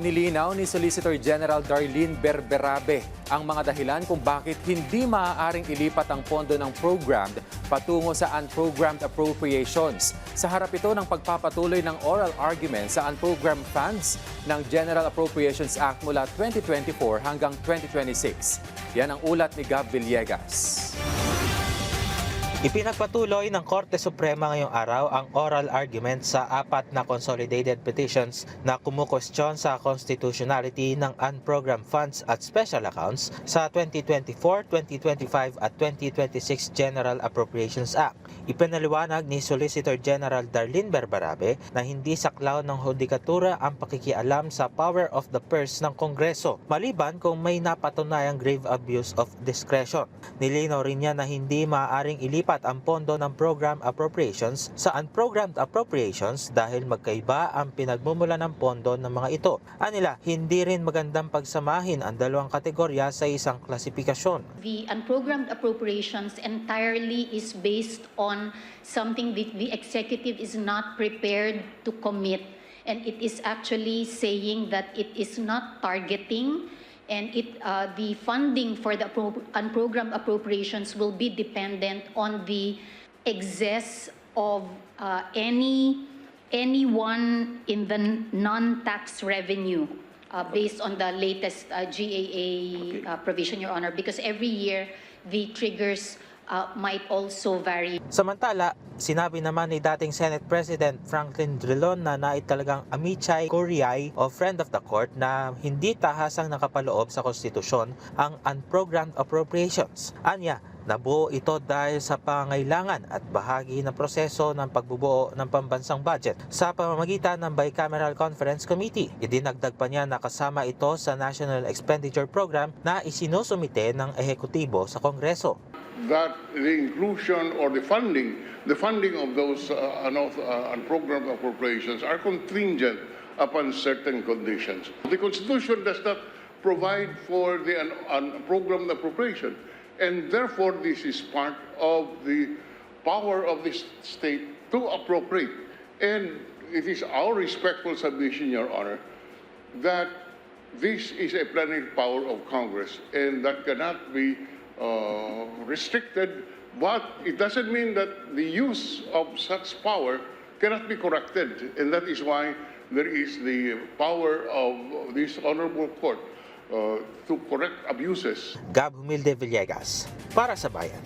Nilinaw ni Solicitor General Darlene Berberabe ang mga dahilan kung bakit hindi maaaring ilipat ang pondo ng programmed patungo sa unprogrammed appropriations. Sa harap ito ng pagpapatuloy ng oral argument sa unprogrammed funds ng General Appropriations Act mula 2024 hanggang 2026. Yan ang ulat ni Gab Villegas. Ipinagpatuloy ng Korte Suprema ngayong araw ang oral argument sa 4 na consolidated petitions na kumukwestiyon sa constitutionality ng unprogrammed funds at special accounts sa 2024, 2025 at 2026 General Appropriations Act. Ipinaliwanag ni Solicitor General Darlene Berberabe na hindi saklaw ng hudikatura ang pakikialam sa power of the purse ng Kongreso, maliban kung may napatunayang grave abuse of discretion. Nilinaw rin niya na hindi maaaring ilipat ang pondo ng program appropriations sa unprogrammed appropriations dahil magkaiba ang pinagmumula ng pondo ng mga ito. Anila, hindi rin magandang pagsamahin ang dalawang kategorya sa isang klasifikasyon. The unprogrammed appropriations entirely is based on something that the executive is not prepared to commit, and it is actually saying that it is not targeting. And the funding for the unprogrammed appropriations will be dependent on the excess of anyone in the non-tax revenue based on the latest GAA provision, Your Honor, because every year the triggers might also vary. Samantala, sinabi naman ni dating Senate President Franklin Drilon na naitalagang Amichay Curiay o friend of the court na hindi tahasang nakapaloob sa konstitusyon ang unprogrammed appropriations. Anya, nabuo ito dahil sa pangailangan at bahagi ng proseso ng pagbubuo ng pambansang budget sa pamamagitan ng Bicameral Conference Committee. Idinagdag pa niya na kasama ito sa National Expenditure Program na isinusumite ng ehekutibo sa Kongreso. That the inclusion or the funding of those unprogrammed appropriations are contingent upon certain conditions. The Constitution does not provide for the unprogrammed appropriation, and therefore this is part of the power of the state to appropriate. And it is our respectful submission, Your Honor, that this is a plenary power of Congress, and that cannot be restricted, but it doesn't mean that the use of such power cannot be corrected, and that is why there is the power of this honorable court to correct abuses. Gab Humilde Villegas, para sa Bayan.